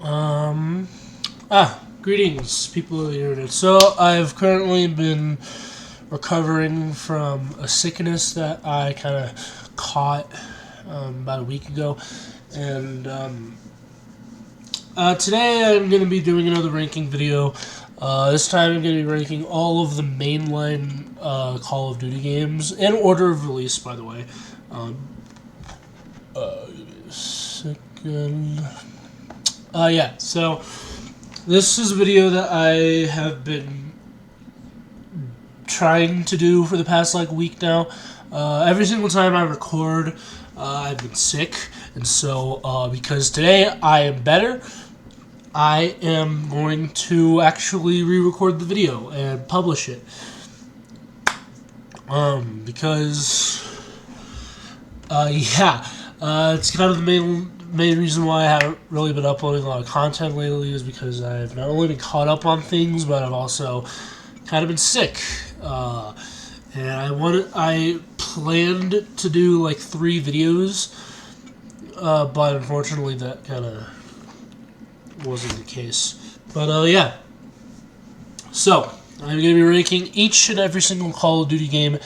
Um, Greetings, people of the internet. So, I've currently been recovering from a sickness that I kind of caught about a week ago. And today I'm going to be doing another ranking video. This time I'm going to be ranking all of the mainline Call of Duty games in order of release, by the way. Give me a second. Yeah, so this is a video that I have been trying to do for the past week now. Every single time I record, I've been sick, and so because today I am better, I am going to actually re-record the video and publish it. Because it's kind of the main reason why I haven't really been uploading a lot of content lately is because I've not only been caught up on things, but I've also kind of been sick. And I planned to do like 3 videos, but unfortunately that kind of wasn't the case. But yeah, so I'm going to be ranking each and every single Call of Duty game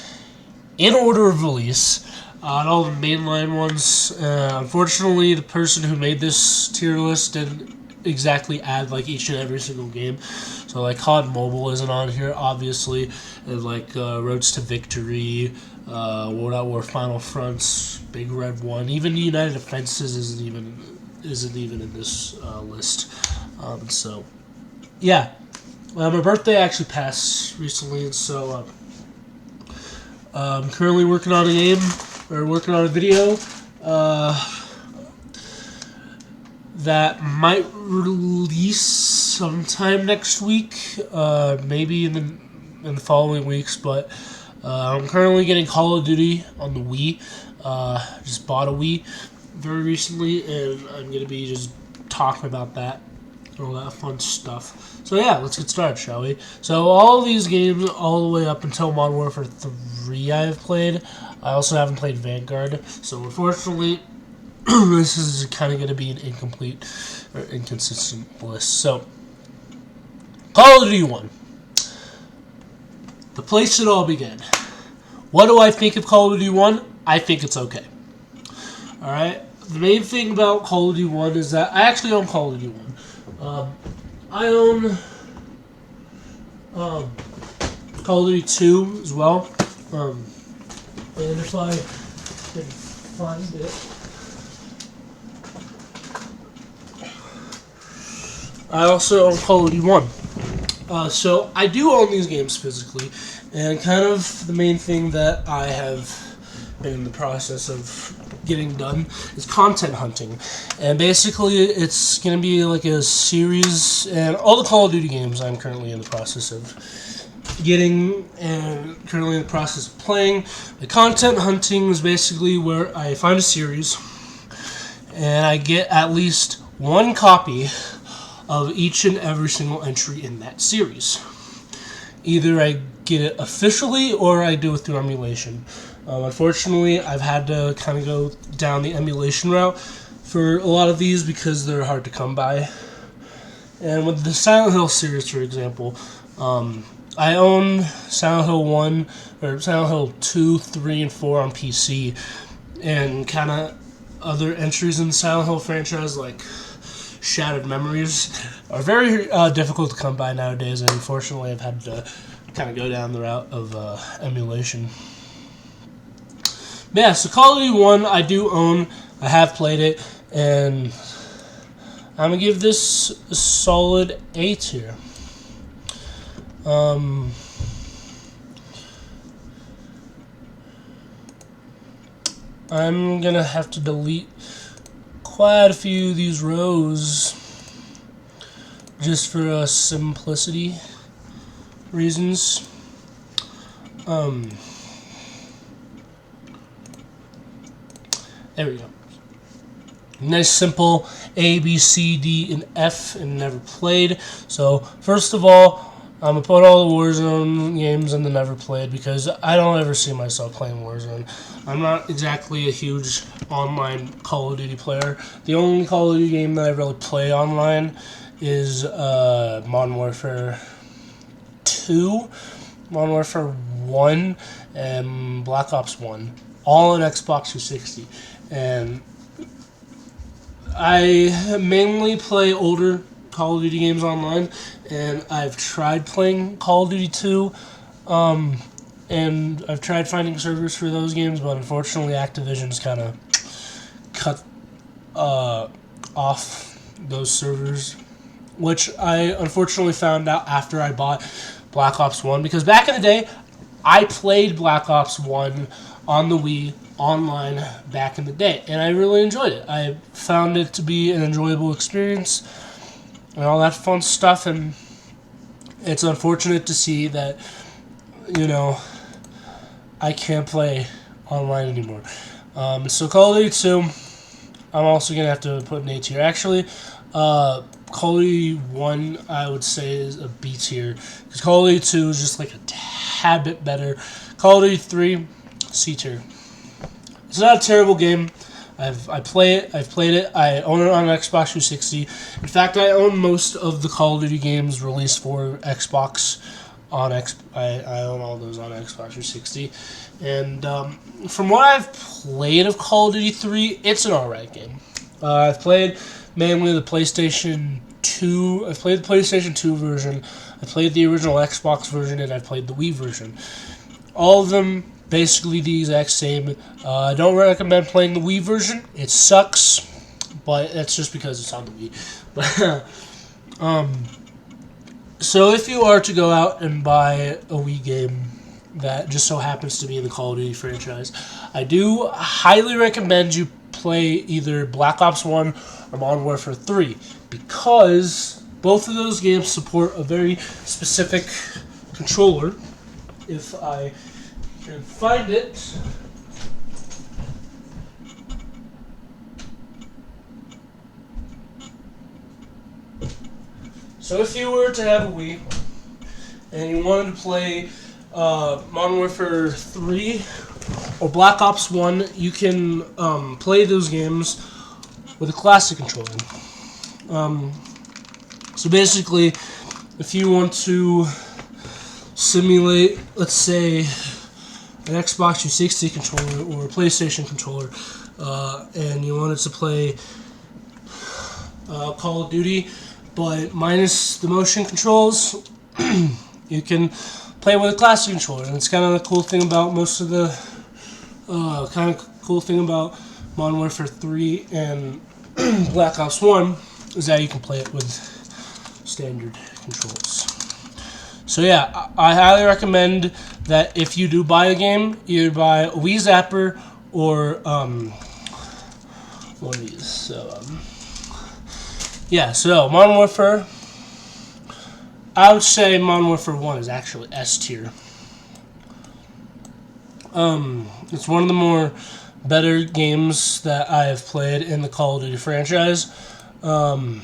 in order of release. And all the mainline ones. Unfortunately, the person who made this tier list didn't exactly add each and every single game. So COD Mobile isn't on here, obviously, and Roads to Victory, World at War Final Fronts, Big Red 1, even United Offenses isn't even in this list. So yeah, my birthday actually passed recently, and so I'm currently working on a game. We're working on a video that might release sometime next week, maybe in the following weeks. But I'm currently getting Call of Duty on the Wii. Just bought a Wii very recently, and I'm gonna be just talking about that and all that fun stuff. So yeah, let's get started, shall we? So all of these games, all the way up until Modern Warfare 3, I have played. I also haven't played Vanguard, so unfortunately, this is kind of going to be an incomplete or inconsistent list. So, Call of Duty 1. The place it all began. What do I think of Call of Duty 1? I think it's okay. Alright? The main thing about Call of Duty 1 is that I actually own Call of Duty 1. I own Call of Duty 2 as well. And if I can find it, I also own Call of Duty 1. So I do own these games physically, and kind of the main thing that I have been in the process of getting done is content hunting. And basically it's going to be like a series, and all the Call of Duty games I'm currently in the process of getting and currently in the process of playing. The content hunting is basically where I find a series and I get at least one copy of each and every single entry in that series. Either I get it officially or I do it through emulation. Unfortunately, I've had to kind of go down the emulation route for a lot of these because they're hard to come by. And with the Silent Hill series, for example, I own Silent Hill 1, or Silent Hill 2, 3, and 4 on PC, and kind of other entries in the Silent Hill franchise, like Shattered Memories, are very difficult to come by nowadays, and unfortunately I've had to kind of go down the route of emulation. But yeah, so Call of Duty 1 I do own, I have played it, and I'm going to give this a solid A tier. I'm gonna have to delete quite a few of these rows just for simplicity reasons. There we go. Nice simple A, B, C, D, and F, and never played. So first of all, I put all the Warzone games in the never played because I don't ever see myself playing Warzone. I'm not exactly a huge online Call of Duty player. The only Call of Duty game that I really play online is Modern Warfare 2, Modern Warfare 1, and Black Ops 1. All on Xbox 360. And I mainly play older Call of Duty games online, and I've tried playing Call of Duty 2, and I've tried finding servers for those games, but unfortunately Activision's kind of cut off those servers, which I unfortunately found out after I bought Black Ops 1, because back in the day, I played Black Ops 1 on the Wii online back in the day, and I really enjoyed it. I found it to be an enjoyable experience and all that fun stuff, and it's unfortunate to see that, I can't play online anymore. So Call of Duty 2, I'm also going to have to put an A tier. Actually, Call of Duty 1, I would say, is a B tier, because Call of Duty 2 is just like a tad bit better. Call of Duty 3, C tier. It's not a terrible game. I've played it. I own it on Xbox 360. In fact, I own most of the Call of Duty games released for Xbox. I own all those on Xbox 360. And from what I've played of Call of Duty 3, it's an alright game. I've played mainly the PlayStation 2. I've played the PlayStation 2 version. I played the original Xbox version, and I've played the Wii version. All of them basically the exact same. I don't recommend playing the Wii version. It sucks, but that's just because it's on the Wii. But so if you are to go out and buy a Wii game that just so happens to be in the Call of Duty franchise, I do highly recommend you play either Black Ops 1 or Modern Warfare 3, because both of those games support a very specific controller. If I can find it. So if you were to have a Wii and you wanted to play Modern Warfare 3 or Black Ops 1, you can play those games with a classic controller. So basically, if you want to simulate, let's say, an Xbox 360 controller or a PlayStation controller, and you wanted to play Call of Duty, but minus the motion controls, you can play with a classic controller. And it's kind of the cool thing about most of the Modern Warfare 3 and Black Ops 1 is that you can play it with standard controls. So yeah, I highly recommend that if you do buy a game, either buy a Wii Zapper or one of these. So so Modern Warfare, I would say Modern Warfare 1 is actually S tier. It's one of the more better games that I have played in the Call of Duty franchise. I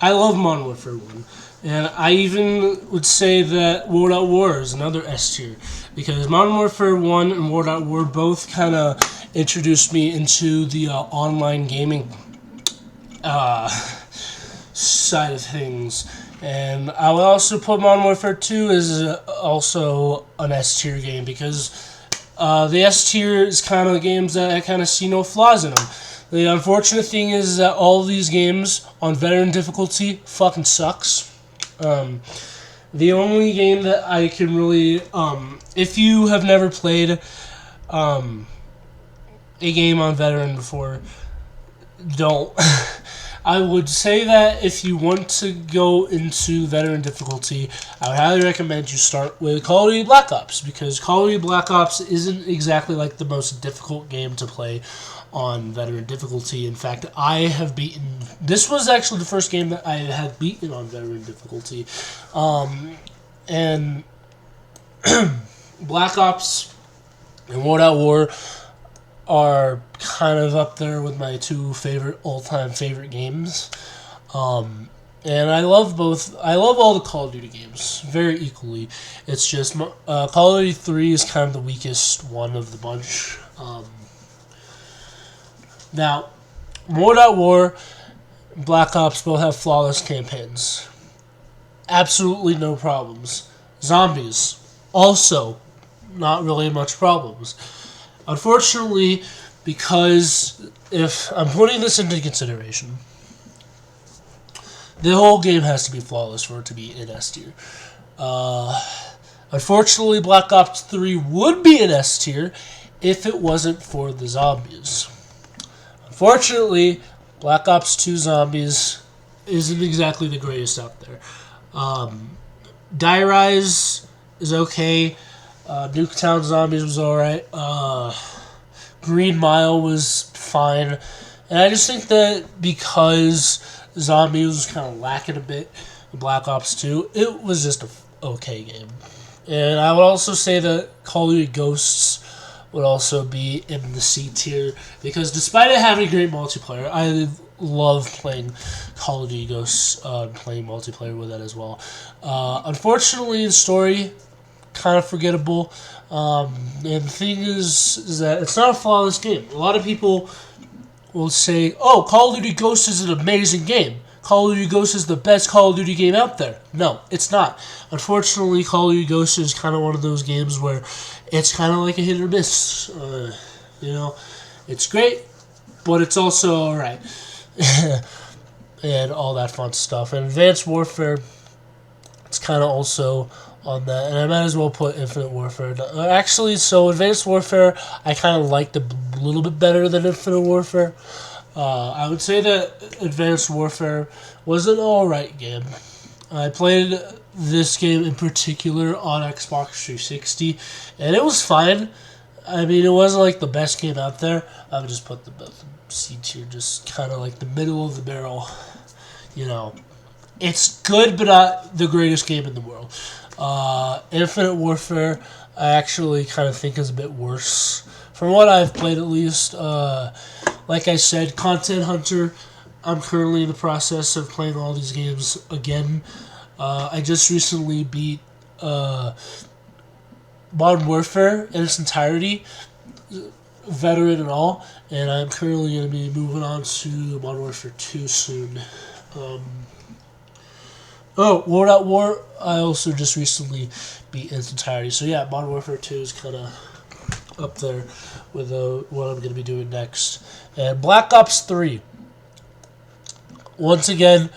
love Modern Warfare 1. And I even would say that World at War is another S tier, because Modern Warfare 1 and World at War both kind of introduced me into the online gaming side of things. And I would also put Modern Warfare 2 as also an S tier game, because the S tier is kind of the games that I kind of see no flaws in them. The unfortunate thing is that all of these games on veteran difficulty fucking sucks. The only game that I can really, if you have never played a game on veteran before, don't. I would say that if you want to go into veteran difficulty, I would highly recommend you start with Call of Duty Black Ops, because Call of Duty Black Ops isn't exactly like the most difficult game to play on veteran difficulty. In fact, this was actually the first game that I had beaten on veteran difficulty. And Black Ops and World at War are kind of up there with my two all-time favorite games. And I love both. I love all the Call of Duty games very equally. It's just Call of Duty 3 is kind of the weakest one of the bunch. Now, Modern War, Black Ops both have flawless campaigns. Absolutely no problems. Zombies, also not really much problems. Unfortunately, because if I'm putting this into consideration, the whole game has to be flawless for it to be in S tier. Unfortunately, Black Ops 3 would be in S tier if it wasn't for the zombies. Unfortunately, Black Ops 2 Zombies isn't exactly the greatest out there. Die Rise is okay. Nuketown Zombies was alright. Green Mile was fine. And I just think that because Zombies was kind of lacking a bit in Black Ops 2, it was just an okay game. And I would also say that Call of Duty Ghosts would also be in the C tier because despite it having great multiplayer, I love playing Call of Duty Ghosts and playing multiplayer with that as well. Unfortunately, the story kind of forgettable. And the thing is that it's not a flawless game. A lot of people will say, "Oh, Call of Duty Ghosts is an amazing game. Call of Duty Ghosts is the best Call of Duty game out there." No, it's not. Unfortunately, Call of Duty Ghosts is kind of one of those games where it's kind of like a hit or miss. It's great, but it's also alright. And all that fun stuff. And Advanced Warfare, it's kind of also on that. And I might as well put Infinite Warfare. Actually, so Advanced Warfare, I kind of liked a little bit better than Infinite Warfare. I would say that Advanced Warfare was an alright game. I played this game in particular on Xbox 360, and it was fine. I mean, it wasn't like the best game out there. I would just put the C tier, just kind of like the middle of the barrel. It's good, but not the greatest game in the world. Infinite Warfare, I actually kind of think is a bit worse. From what I've played, at least. Like I said, Content Hunter, I'm currently in the process of playing all these games again. I just recently beat Modern Warfare in its entirety, veteran and all, and I'm currently going to be moving on to Modern Warfare 2 soon. World at War, I also just recently beat in its entirety. So yeah, Modern Warfare 2 is kind of up there with what I'm going to be doing next. And Black Ops 3. Once again,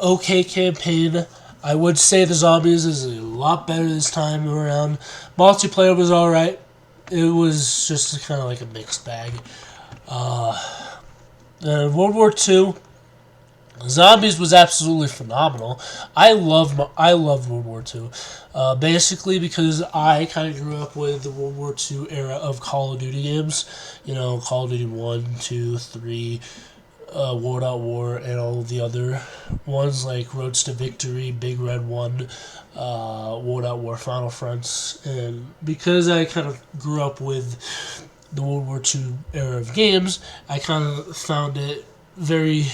okay campaign. I would say the Zombies is a lot better this time around. Multiplayer was alright. It was just kind of like a mixed bag. And World War II, Zombies was absolutely phenomenal. I loved World War II. Basically because I kind of grew up with the World War II era of Call of Duty games. Call of Duty 1, 2, 3, World at War, and all the other ones like Roads to Victory, Big Red 1, World at War, Final Fronts. And because I kind of grew up with the World War II era of games, I kind of found it very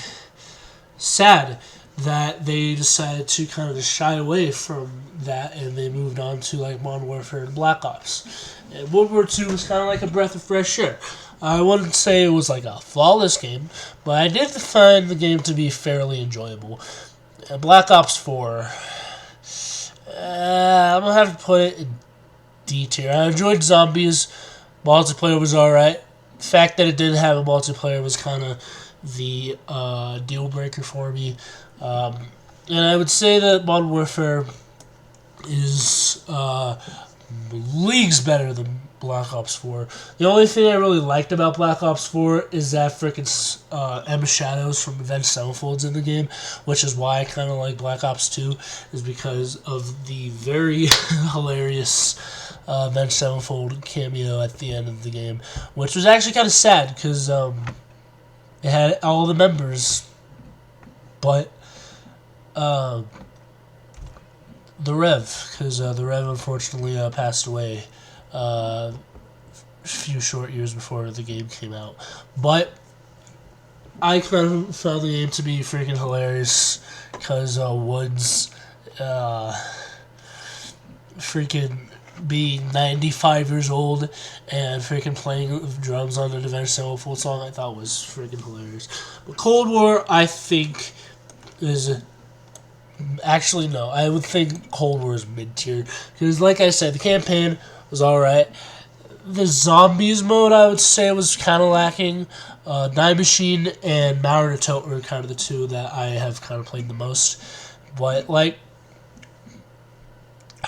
sad that they decided to kind of just shy away from that and they moved on to like Modern Warfare and Black Ops. And World War II was kind of like a breath of fresh air. I wouldn't say it was like a flawless game, but I did find the game to be fairly enjoyable. And Black Ops 4, I'm going to have to put it in D tier. I enjoyed Zombies. Multiplayer was alright. The fact that it didn't have a multiplayer was kind of the deal breaker for me. And I would say that Modern Warfare is leagues better than Black Ops 4. The only thing I really liked about Black Ops 4 is that frickin' Emma Shadows from Avenged Sevenfold's in the game, which is why I kind of like Black Ops 2, is because of the very hilarious Avenged Sevenfold cameo at the end of the game, which was actually kind of sad because it had all the members, but the Rev, because the Rev unfortunately passed away a few short years before the game came out. But I kind of found the game to be freaking hilarious because Woods freaking being 95 years old and freaking playing drums on an Avenged Sevenfold song, I thought was freaking hilarious. But Cold War, I think, is... Actually, no. I would think Cold War is mid-tier. Because, like I said, the campaign was alright. The zombies mode, I would say, was kind of lacking. Night Machine and Mauer Tote were kind of the two that I have kind of played the most. But, like,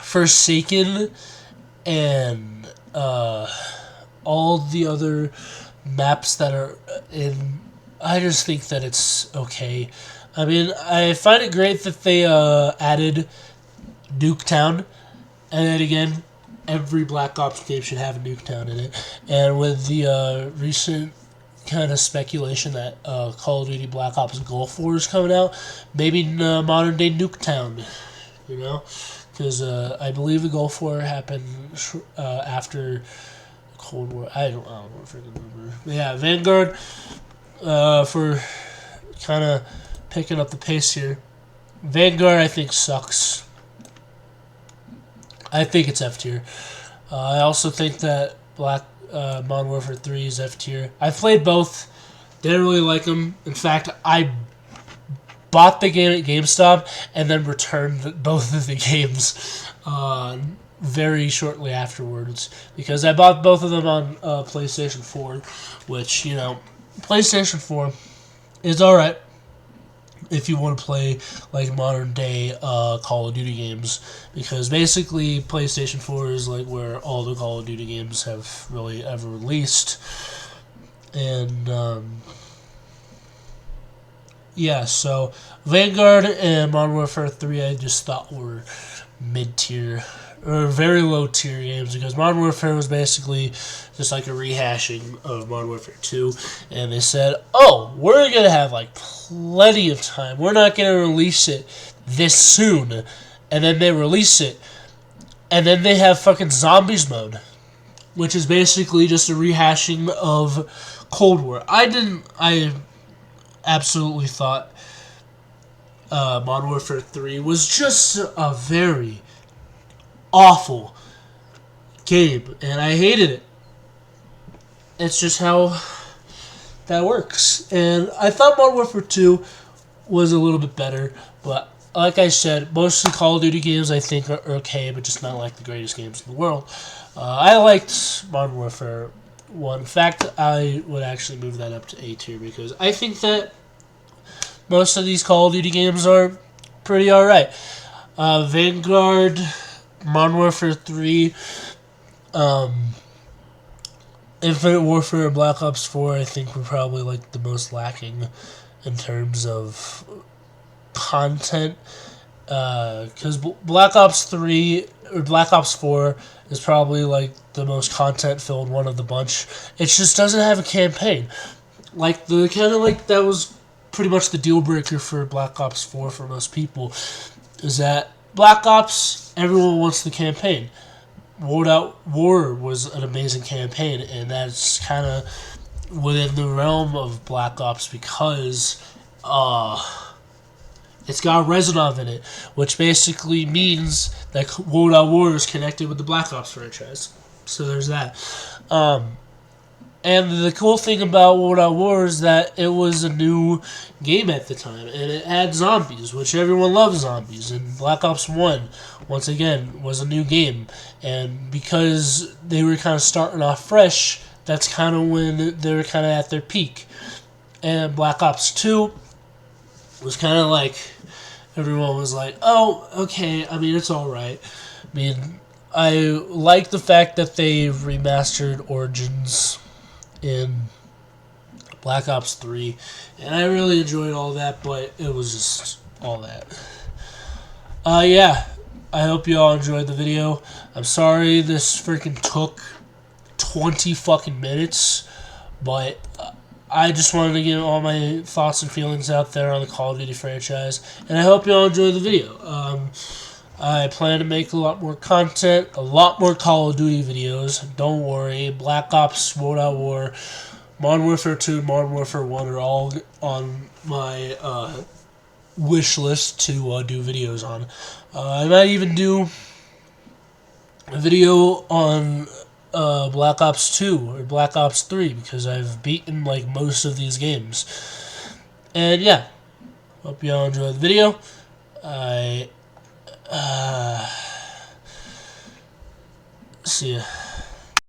Forsaken and all the other maps that are in, I just think that it's okay. I mean, I find it great that they added Nuketown, and then again, every Black Ops game should have a Nuketown in it. And with the recent kind of speculation that Call of Duty Black Ops Gulf War is coming out, maybe modern day Nuketown, you know? Because I believe the Gulf War happened after Cold War. I don't freaking remember. But yeah, Vanguard, for kind of picking up the pace here. Vanguard, I think, sucks. I think it's F tier. I also think that Modern Warfare 3 is F tier. I played both. Didn't really like them. In fact, I bought the game at GameStop and then returned both of the games very shortly afterwards because I bought both of them on PlayStation 4, which, you know, PlayStation 4 is alright if you want to play like modern day Call of Duty games, because basically PlayStation 4 is like where all the Call of Duty games have really ever released. And yeah, so Vanguard and Modern Warfare 3 I just thought were mid-tier or very low-tier games, because Modern Warfare was basically just like a rehashing of Modern Warfare 2, and they said, oh, we're going to have like plenty of time. We're not going to release it this soon. And then they release it, and then they have fucking Zombies mode, which is basically just a rehashing of Cold War. I absolutely thought Modern Warfare 3 was just a very awful game, and I hated it. It's just how that works. And I thought Modern Warfare 2 was a little bit better, but like I said, most of the Call of Duty games I think are okay, but just not like the greatest games in the world. I liked Modern Warfare 1. In fact, I would actually move that up to A tier, because I think that most of these Call of Duty games are pretty alright. Vanguard, Modern Warfare 3, Infinite Warfare, and Black Ops 4, I think were probably like the most lacking in terms of content. Because Black Ops 3 or Black Ops 4 is probably like the most content-filled one of the bunch. It just doesn't have a campaign. Like the kind of like that was pretty much the deal breaker for Black Ops 4 for most people, is that Black Ops, everyone wants the campaign. World at War was an amazing campaign, and that's kind of within the realm of Black Ops because it's got Rezonov in it, which basically means that World at War is connected with the Black Ops franchise. So there's that. And the cool thing about World at War is that it was a new game at the time, and it had zombies, which everyone loves zombies. And Black Ops 1, once again, was a new game. And because they were kind of starting off fresh, that's kind of when they were kind of at their peak. And Black Ops 2 was kind of like, everyone was like, oh, okay, I mean, it's alright. I mean, I like the fact that they remastered Origins in Black Ops 3, and I really enjoyed all that, but it was just all that. Yeah, I hope you all enjoyed the video. I'm sorry this freaking took 20 fucking minutes, but I just wanted to get all my thoughts and feelings out there on the Call of Duty franchise, and I hope you all enjoyed the video. I plan to make a lot more content, a lot more Call of Duty videos. Don't worry, Black Ops, World at War, Modern Warfare 2 and Modern Warfare 1 are all on my wish list to do videos on. I might even do a video on Black Ops 2 or Black Ops 3 because I've beaten like most of these games. And yeah, hope you all enjoyed the video. I see ya.